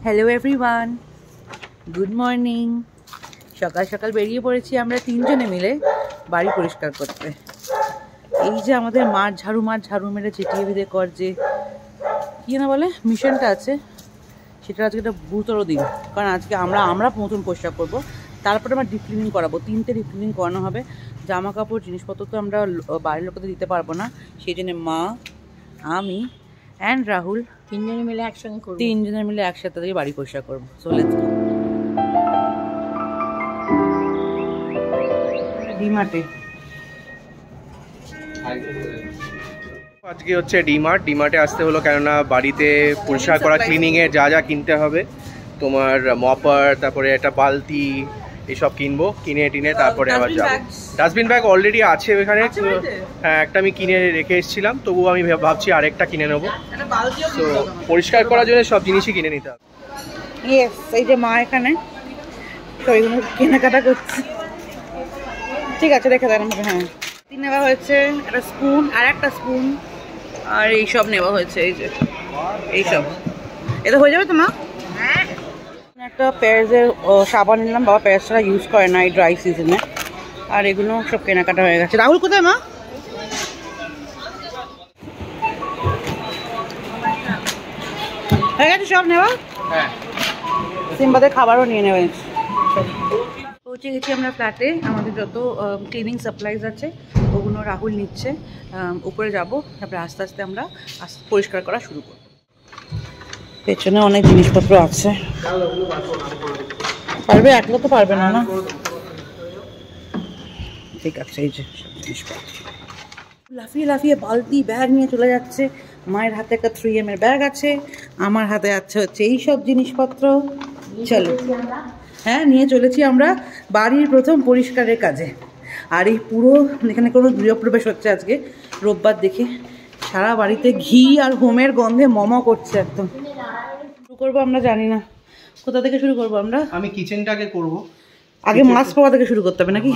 Hello everyone, good morning. সকাল সকাল বেরিয়ে পড়েছি আমরা তিনজনে মিলে বাড়ি পরিষ্কার করতে। এই যে আমাদের মাঠ ঝাড়ু মেরে চেটিয়ে ভিদে কর যে কী না বলে মিশনটা আছে, সেটা আজকে একটা গুরুতর দিন। কারণ আজকে আমরা নতুন পরিষ্কার করবো, তারপরে আমরা ডিপ ক্লিনিং করাবো। 3টে ডিপ ক্লিনিং করানো হবে। জামা কাপড় জিনিসপত্র তো আমরা বাড়ির লোকেদের দিতে পারবো না, সেই জন্য মা, আমি অ্যান্ড রাহুল তিনজনে মিলে একসাথে থেকে বাড়ি পরিষ্কার করবো। So let's go. ডিমার্টে আজকে হচ্ছে ডিমার্টে আসতে হলো, কেননা বাড়িতে পরিষ্কার করা ক্লিনিংয়ে যা যা কিনতে হবে, তোমার মপার, তারপরে একটা বালতি, এসব কিনবো। কিনে টিনে তারপরে আবার যাবো। ডাস্টবিন ব্যাগ অলরেডি আছে ওখানে, হ্যাঁ একটা আমি কিনে রেখে এসেছিলাম, তবুও আমি ভাবছি আরেকটা কিনে নেবো। তো পরিষ্কার করার জন্য সব জিনিসই কিনে নিতে হবে। ইয়েস, এই যে মা এখানে তো এগুলো কেনাকাটা করছে। ঠিক আছে, রেখে দেন। হ্যাঁ, নেওয়া হয়েছে একটা স্পুন আর একটা স্পুন, আর এইসব নেওয়া হয়েছে। এই যে এইসব, এটা হয়ে যাবে তো মা? একটা প্যারেজের সাবান নিলাম, বাবা প্যারেজটা ইউজ করে না এই ড্রাই সিজনে। আর এগুলো সব কেনাকাটা হয়ে গেছে। রাহুল কোথায় মা? হয়ে গেছে সব নেওয়া? হ্যাঁ, সিম্বাদের খাবারও নিয়ে নেওয়া হয়েছে। পৌঁছে গেছি আমরা ফ্ল্যাটে। আমাদের যত ক্লিনিং সাপ্লাইজ আছে ওগুলো রাহুল নিচ্ছে। উপরে যাব, তারপরে আস্তে আস্তে আমরা পরিষ্কার করা শুরু করব। পেছনে অনেক জিনিসপত্র আছে, পারবে? একলা তো পারবে না, না? ঠিক আছে, এই যে জিনিসপত্র লাফিয়ে বালতি ব্যাগ নিয়ে চলে যাচ্ছে। মায়ের হাতে একটা 3M এর ব্যাগ আছে, আমার হাতে আছে হচ্ছে এইসব জিনিসপত্র। চলো, হ্যাঁ নিয়ে চলেছি আমরা বাড়ির প্রথম পরিষ্কারের কাজে। আর এই পুরো এখানে কোনো গৃহপ্রবেশ হচ্ছে আজকে রোববার দেখে। সারা বাড়িতে ঘি আর হোমের গন্ধে করছে একদম। শুরু করবো আমরা জানি না কোথা থেকে শুরু করবো আমরা। আমি কিচেনটাকে করব আগে মাছ পাওয়া থেকে শুরু করতে হবে নাকি?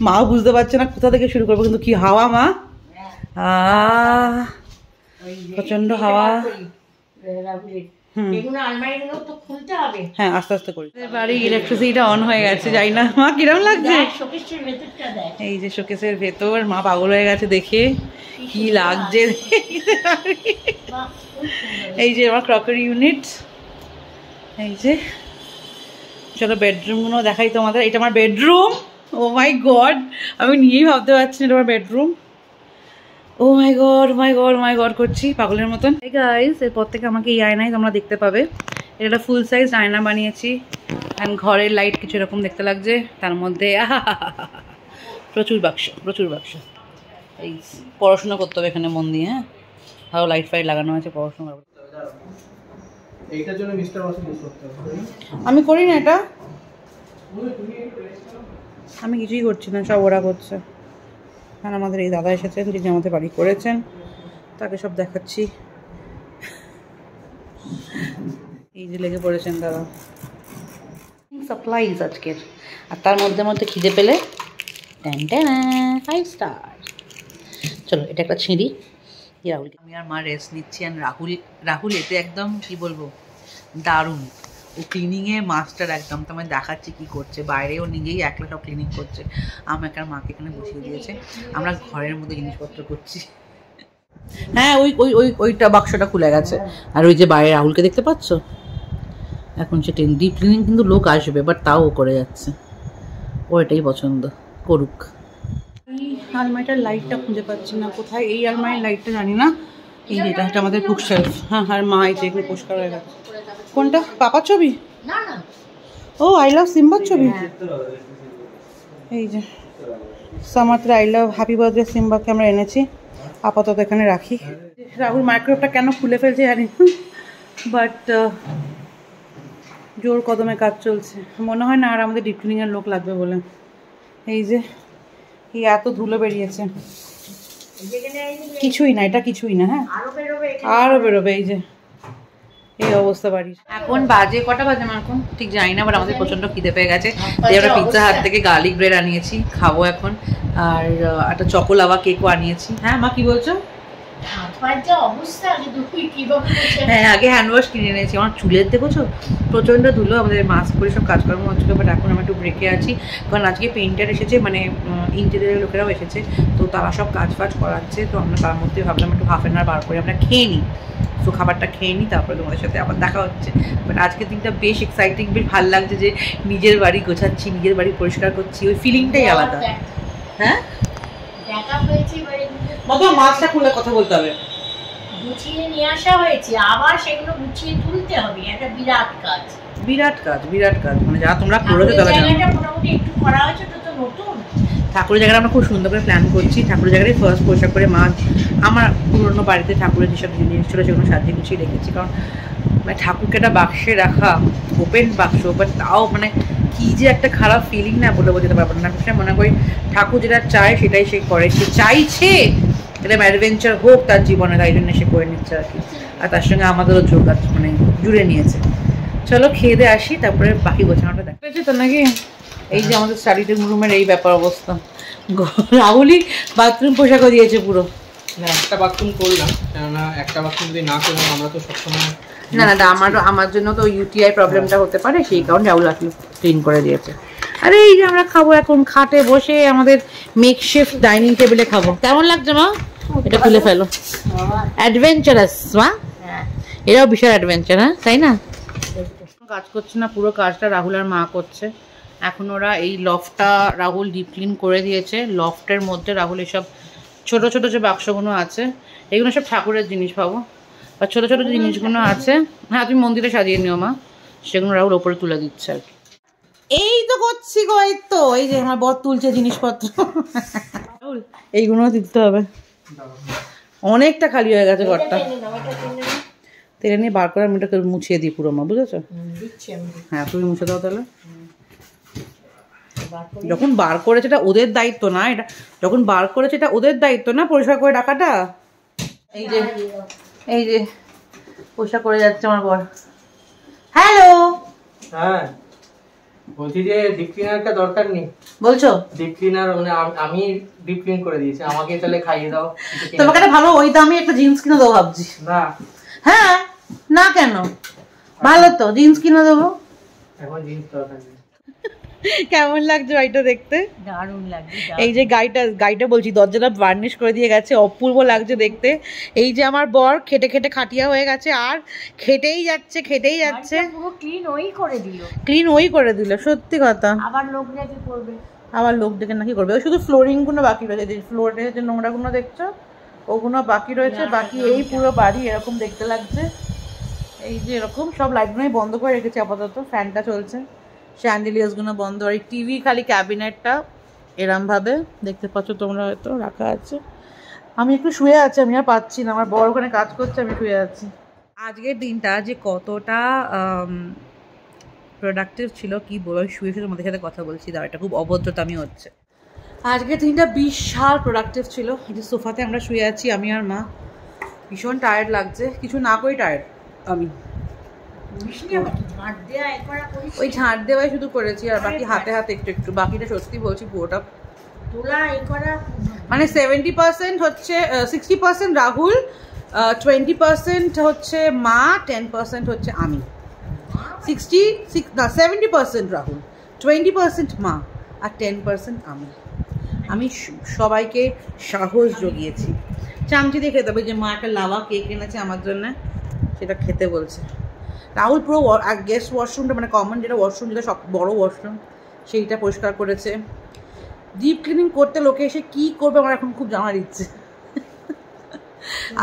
মাও বুঝতে পারছে না কোথা থেকে শুরু করবো, কিন্তু কি হাওয়া মা, প্রচন্ড হাওয়া। হ্যাঁ, আস্তে আস্তে করি। বাড়ি ইলেকট্রিসিটিটা অন হয়ে গেছে, যাই না মা কিরম লাগছে। এই যে শোকেসের ভেতর, মা পাগল হয়ে গেছে দেখে, কি লাগছে। এই যে আমার ক্রকারি ইউনিট। এই যে চলো বেডরুমগুলো দেখাই তোমাদের। এটা আমার বেডরুম। ও মাই গড, আমি নিয়েই ভাবতে পারছি না এটা আমার বেডরুম। ও মাই গড করছি পাগলের মতন। এই গাইস, এরপর থেকে আমাকে এই আয়নায় তোমরা দেখতে পাবে। এটা একটা ফুল সাইজ আয়না বানিয়েছি। অ্যান্ড ঘরের লাইট কিছু এরকম দেখতে লাগছে, তার মধ্যে প্রচুর বাক্স। এই পড়াশোনা করতে হবে এখানে মন দিয়ে। হ্যাঁ, ভালো লাইট ফাইট লাগানো আছে, পড়াশোনা করতে হবে। আমি করি না এটা, আমি কিছুই করছি না, সব ওরা করছে। আর আমাদের এই দাদা এসেছেন, যিনি আমাদের বাড়ি করেছেন, তাকে সব দেখাচ্ছি। এই যে লেগে পড়েছেন দাদা। সাপ্লাইজ আজকের, আর তার মধ্যে খিদে পেলে 5 স্টার। চলো, এটা একটা ছিঁড়ি। রাহুলকে আমি আর মা রেস্ট নিচ্ছি। আর রাহুল এতে একদম কি বলবো, দারুণ। ও ক্লিনিংয়ে মাস্টার একদম। তো আমি দেখাচ্ছি কী করছে। বাইরেও নিজেই একলা সব ক্লিনিং করছে। আমাকে আর মাকে এখানে বসিয়ে দিয়েছে, আমরা ঘরের মধ্যে জিনিসপত্র করছি। হ্যাঁ, ওইটা বাক্সটা খুলে গেছে। আর ওই যে বাইরে রাহুলকে দেখতে পাচ্ছ, এখন সে ডিপ ক্লিনিং কিন্তু লোক আসবে, বাট তাও ও করে যাচ্ছে। ও এটাই পছন্দ, করুক। এই আলমারিটার লাইটটা খুঁজে পাচ্ছি না কোথায়। এই আলমারির লাইটটা জানি না। এই যেটা, এটা আমাদের বুকশেলফ। হ্যাঁ, আর মা এই যে এগুলো পরিষ্কার হয়ে গেছে। কোনটা? পাপার ছবি? ও আই লাভ সিম্বার ছবি। এই যে সামাত্রে আই লাভ হ্যাপি বার্থডে সিম্বাকে আমরা এনেছি, আপাতত এখানে রাখি। রাহুল মাইক্রোওয়েভটা কেন খুলে ফেলছে জানি, বাট জোর কদমে কাজ চলছে। মনে হয় না আর আমাদের ডিপ ক্লিনিংয়ের লোক লাগবে বলে। এই যে এই এত ধুলো বেরিয়েছে, কিছুই না, এটা কিছুই না। হ্যাঁ, আরও বেরোবে। এই যে এই অবস্থা বাড়ির। এখন বাজে কটা বাজে আমার এখন ঠিক জানি না, বাট আমাদের প্রচন্ড খিদে পেয়ে গেছে। আমরা পিৎজা হাট থেকে গার্লিক ব্রেড আনিয়েছি, খাবো এখন। আর একটা চকোলাভা কেকও আনিয়েছি। হ্যাঁ মা, কি বলছো? হ্যাঁ, আগে হ্যান্ড ওয়াশ কিনে এনেছি। আমার চুলের দেখেছো প্রচণ্ড ধুলো, আমাদের মাস্ক করে সব কাজকর্ম হচ্ছিলো, বাট এখন আমরা একটু ব্রেকে আছি, কারণ আজকে পেইন্টার এসেছে, মানে ইন্টেরিয়ারের লোকেরাও এসেছে, তো তারা সব কাজ ফাজ করাচ্ছে, তো আমরা তার মধ্যে ভাবলাম একটু হাফ অ্যান আওয়ার বার করে আমরা খেয়ে নিই, তো খাবারটা খেয়ে নিই, তারপরে তোমাদের সাথে আবার দেখা হচ্ছে। বাট আজকের দিনটা বেশ এক্সাইটিং, বেশ ভালো লাগছে যে নিজের বাড়ি গোছাচ্ছি, নিজের বাড়ি পরিষ্কার করছি, ওই ফিলিংটাই আলাদা। হ্যাঁ, মাছটা খুলে কথা বলতে হবে, গুছিয়ে নিয়ে আসা হয়েছে, আবার সেগুলো গুছিয়ে তুলতে হবে, একটা বিরাট কাজ, বিরাট কাজ, বিরাট কাজ, মানে যা তোমরা করেছো তারা জানো। মোটামুটি একটু করা হয়েছে, তো নতুন ঠাকুরের জায়গাটা আমরা খুব সুন্দর করে প্ল্যান করছি। ঠাকুরের জায়গাটাই ফার্স্ট পরিষ্কার করে মাছ, আমার পুরোনো বাড়িতে ঠাকুরের যেসব জিনিস ছিল সেগুলো সাজিয়ে গুছিয়ে রেখেছি, কারণ মানে ঠাকুরকে একটা বাক্সে রাখা, ওপেন বাক্স, বাট তাও মানে কি যে একটা খারাপ ফিলিং না বলে বোঝাতে পারবো না। সবসময় মনে করি ঠাকুর যেটা চায় সেটাই সে করে, সে চাইছে এটা অ্যাডভেঞ্চার হোক তার জীবনে, তাই জন্য সে করে নিচ্ছে আর কি, আর তার সঙ্গে আমাদেরও যোগ মানে জুড়ে নিয়েছে। চলো খেয়ে দিয়ে আসি, তারপরে বাকি গোছানোটা দেখা পেয়েছে তো নাকি। এই যে আমাদের স্টাডি রুমের এই ব্যাপার অবস্থা, রাহুলই বাথরুম পোশাকও দিয়েছে পুরো। না, একটা বাথরুম করলাম, কেননা একটা বাথরুম যদি না করলাম আমরা তো সবসময় না না, আমার জন্য তো ইউটিআই প্রবলেমটা হতে পারে, সেই কারণে রাহুল আসলে ক্লিন করে দিয়েছে। আরে এই যে আমরা খাবো এখন খাটে বসে, আমাদের মেকশিফট ডাইনিং টেবিলে খাবো। কেমন লাগছে মা? এটা খুলে ফেলো, অ্যাডভেঞ্চারাস মা, এটাও বিশাল অ্যাডভেঞ্চার। হ্যাঁ তাই না? কাজ করছে না, পুরো কাজটা রাহুল আর মা করছে। এখন ওরা এই লফটটা রাহুল ডিপ ক্লিন করে দিয়েছে। লফটের মধ্যে রাহুল এসব ছোট ছোট যে বাক্সগুলো আছে, এগুলো সব ঠাকুরের জিনিস পাবো, বা ছোট ছোট যে জিনিসগুলো আছে, হ্যাঁ তুমি মন্দিরে সাজিয়ে নিও মা, সেগুলো রাহুল ওপরে তুলে দিচ্ছে আর কি। এই তো করছি গো, এই তো এই যে আমার বর তুলছে জিনিসপত্র, এইগুলো দিতে হবে। অনেকটা খালি হয়ে গেছে ঘরটা, তেলে নিয়ে বার করে আমি এটাকে মুছিয়ে দিই পুরো মা, বুঝেছো? হ্যাঁ তুমি মুছে দাও তাহলে। যখন বার করেছে এটা ওদের দায়িত্ব না, এটা যখন বার করেছে এটা ওদের দায়িত্ব না পরিষ্কার করে রাখাটা। এই যে এই যে পরিষ্কার করে যাচ্ছে আমার বর। হ্যালো, হ্যাঁ বলছি যে ডিপ ক্লিনারটা দরকার নেই বলছো? ডিপ ক্লিনার মানে আমি ডিপ ক্লিন করে দিয়েছি, আমাকে তাহলে খাইয়ে দাও। তোমাকে একটা ভালো ওই দামে একটা জিন্স কিনে দেবো ভাবছি। না, হ্যাঁ না কেন, ভালো তো জিন্স কিনে দেবো। এখন জিন্স দরকার নেই। কেমন লাগছে গাড়িটা দেখতে? দারুণ লাগছে। এই যে গাড়িটা বলছি, দরজাটা বার্নিশ করে দিয়ে গেছে, অপূর্ব লাগছে দেখতে। এই যে আমার বর খেটে খেটে খাটিয়া হয়ে গেছে, আর খেটেই যাচ্ছে খেটেই যাচ্ছে। পুরো ক্লিন ওই করে দিল, ক্লিন ওই করে দিল, সত্যি কথা। আবার লোক নাকি করবে, আবার লোক দেখে নাকি করবে। ওই শুধু ফ্লোরিং গুলো বাকি রয়েছে, ফ্লোরে যে নোংরা গুলো দেখছো ওগুলো বাকি রয়েছে, বাকি এই পুরো বাড়ি এরকম দেখতে লাগছে। এই যে এরকম সব লাইটগুলো বন্ধ করে রেখেছি আপাতত, ফ্যানটা চলছে, স্যান্ডেলিয়াস গুলো বন্ধ, আর এই টিভি খালি ক্যাবিনেটটা এরম ভাবে দেখতে পাচ্ছ তোমরা হয়তো রাখা আছে। আমি একটু শুয়ে আছি, আমি আর পাচ্ছি না, আমার বড় ওখানে কাজ করছে, আমি শুয়ে আছি। আজকের দিনটা যে কতটা প্রোডাক্টিভ ছিল কি বলো, শুয়ে শুয়ে তোমাদের সাথে কথা বলছি, দাও এটা খুব অভদ্রতামি হচ্ছে। আজকের দিনটা বিশাল প্রোডাক্টিভ ছিল। এই যে সোফাতে আমরা শুয়ে আছি আমি আর মা, ভীষণ টায়ার্ড লাগছে, কিছু না করে টায়ার্ড আমি। ওই ঝাঁট দেওয়াই শুধু করেছি, আর বাকি হাতে হাতে একটু একটু, বাকিটা সত্যি বলছি পুরোটা মানে 70% হচ্ছে, 60% রাহুল, 20% হচ্ছে মা, 10% হচ্ছে আমি। 70% রাহুল, 20% মা, আর 10% আমি। আমি সবাইকে সাহস জুগিয়েছি। চামচি দিয়ে খেতে হবে, যে মা একটা লাভা কেক এনেছে আমার জন্য, সেটা খেতে বলছে। রাহুল পুরো গেস্ট ওয়াশরুমটা, মানে কমন যেটা ওয়াশরুম, যেটা সব বড়ো ওয়াশরুম, সেইটা পরিষ্কার করেছে। ডিপ ক্লিনিং করতে লোকে এসে কী করবে আমার এখন খুব জানার ইচ্ছে।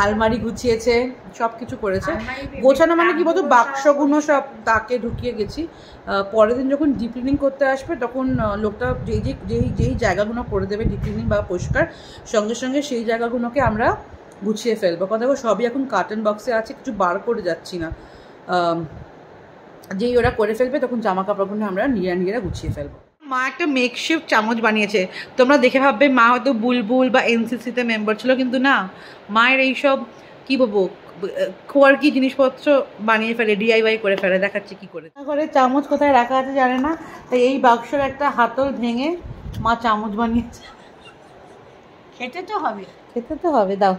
আলমারি গুছিয়েছে, সব কিছু করেছে। গোছানো মানে কি বলতো, বাক্সগুলো সব তাকে ঢুকিয়ে গেছি। পরের দিন যখন ডিপ ক্লিনিং করতে আসবে তখন লোকটা যেই জায়গাগুলো করে দেবে ডিপ ক্লিনিং বা পরিষ্কার, সঙ্গে সঙ্গে সেই জায়গাগুলোকে আমরা গুছিয়ে ফেলবো। কথা দেখো সবই এখন কার্টন বক্সে আছে, কিছু বার করে যাচ্ছি না। যেই ওরা করে ফেলবে তখন জামা কাপড়গুলো আমরা নিজেরা গুছিয়ে ফেলবো। মা একটা মেকশিফট চামচ বানিয়েছে, তোমরা দেখে ভাববে মা হয়তো বুলবুল বা এনসিসিতে মেম্বার ছিল, কিন্তু না, মায়ের এইসব কী বলবো খোয়ার কি জিনিসপত্র বানিয়ে ফেলে, ডিআইওয়াই করে ফেলে। দেখাচ্ছি কি করে। ঘরে চামচ কোথায় রাখা আছে জানে না, তাই এই বাক্সের একটা হাতল ভেঙে মা চামচ বানিয়েছে। খেতে তো হবে, খেতে তো হবে, দাও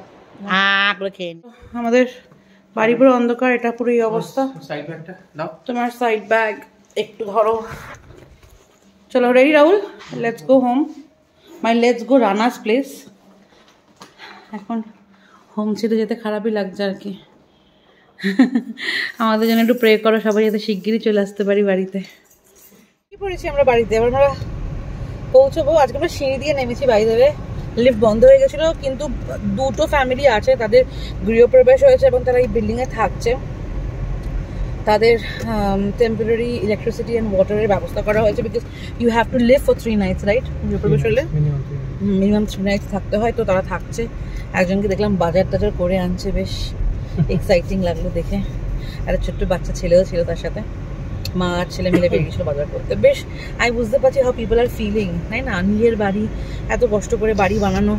করে খেয়ে নি। আমাদের বাড়ি পুরো অন্ধকার, এটা পুরো এই অবস্থা। সাইড ব্যাগটা দাও। তোমার সাইড ব্যাগ একটু ধরো। চলো ready Rahul, let's go home, let's go Ranas place. এখন হোম ছেড়ে যেতে খারাপই লাগছে আর কি। আমাদের জন্য একটু প্রে করো সবাই, যাতে শিগগিরই চলে আসতে পারি বাড়িতে। কি পড়েছি আমরা বাড়িতে, এবার আমরা পৌঁছবো। আজকে আমরা সিঁড়ি দিয়ে নেমেছি, বাড়ি দেবে লিফট বন্ধ হয়ে গেছিলো, কিন্তু দুটো ফ্যামিলি আছে, তাদের গৃহপ্রবেশ হয়েছে এবং তারা এই বিল্ডিংয়ে থাকছে। তাদের টেম্পোরারি ইলেকট্রিসিটি অ্যান্ড ওয়াটারের ব্যবস্থা করা হয়েছে, because you have to live for 3 nights, right? গৃহপ্রবেশ হলে মিনিমাম 3 nights থাকতে হয়, তো তারা থাকছে। একজনকে দেখলাম বাজার টাজার করে আনছে, বেশ এক্সাইটিং লাগলো দেখে। একটা ছোট্ট বাচ্চা ছেলেও ছিল তার সাথে, মা আর ছেলে মিলে বেরিয়েছিল বাজার করতে। বেশ আমি বুঝতে পারছি হাউ পিপল আর ফিলিং, তাই না? নিজের বাড়ি, এত কষ্ট করে বাড়ি বানানো,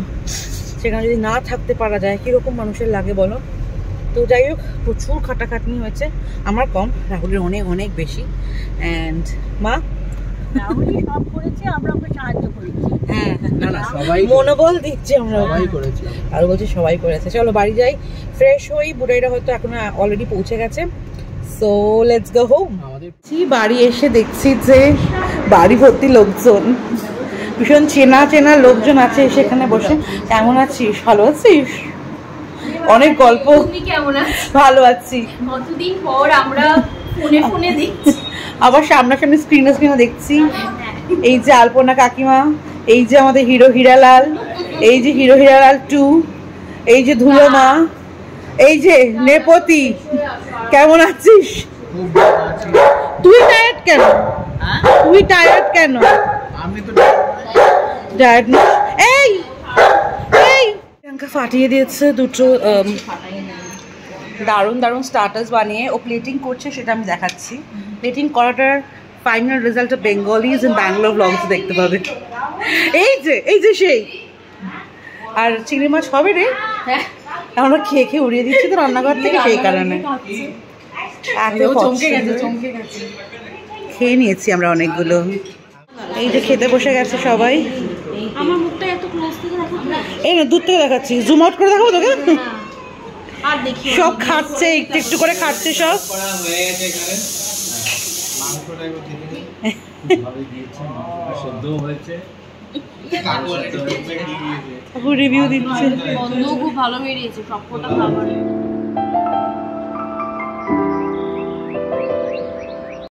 সেখানে যদি না থাকতে পারা যায় কীরকম মানুষের লাগে বলো। তো যাই হোক, প্রচুর খাটাখাটনি হয়েছে, আমার কম, রাহুলের অনেক অনেক বেশি। অ্যান্ড মা রাহুলই সব করেছে, আমরা ওকে সাহায্য করেছি। হ্যাঁ না না সবাই মনোবল দিচ্ছে, আমরা সবাই করেছি। আর বলছি সবাই করেছে। চলো বাড়ি যাই, ফ্রেশ হই। বুড়াইরা হয়তো এখন অলরেডি পৌঁছে গেছে, সো লেটস গো হোম। বাড়ি এসে দেখছি যে বাড়ি ভর্তি লোকজন, ভীষণ চেনা চেনা লোকজন আছে সেখানে বসে। কেমন আছিস? ভালো আছিস? অনেক গল্প। তুমি কেমন আছো? ভালো আছি। কতদিন পর আমরা ফোনে ফোনে দেখছি, আবার সামনাসামনি স্ক্রিনে দেখছি। এই যে আলপনা কাকিমা, এই যে আমাদের হিরো হীরালাল, এই যে হিরো হীরালাল 2, এই যে ধুলো মা, এই যে নেপতি। কেমন আছিস? তুই টায়ার্ড কেন? তুই টায়ার্ড কেন? আমি তো টায়ার্ড না। এই এই প্রিয়াঙ্কা ফাটিয়ে দিয়েছে দুটো দারুণ দারুণ স্টার্টার্স বানিয়ে। ও প্লেটিং করছে, সেটা আমি দেখাচ্ছি। প্লেটিং করাটার final result Bengalis in Bangalore blogs দেখতে পাবে। এই যে সেই আর চিংড়ি মাছ হবে রে। আমরা খেয়ে খেয়ে উড়িয়ে দিচ্ছি তো রান্নাঘর থেকে, সেই কারণে খেয়ে নিয়েছি আমরা অনেকগুলো। এই যে খেতে বসে গেছে সবাই। আমার মুখটা এত ক্লোজ থেকে দেখা এই না দূর থেকে দেখাচ্ছি, জুম আউট করে দেখাবো তোকে। আর দেখি সব খাচ্ছে, একটু একটু করে খাচ্ছে সব। রিভিউ দিচ্ছে, বন্ধু খুব ভালো বেরিয়েছে, সবকটা খাবার।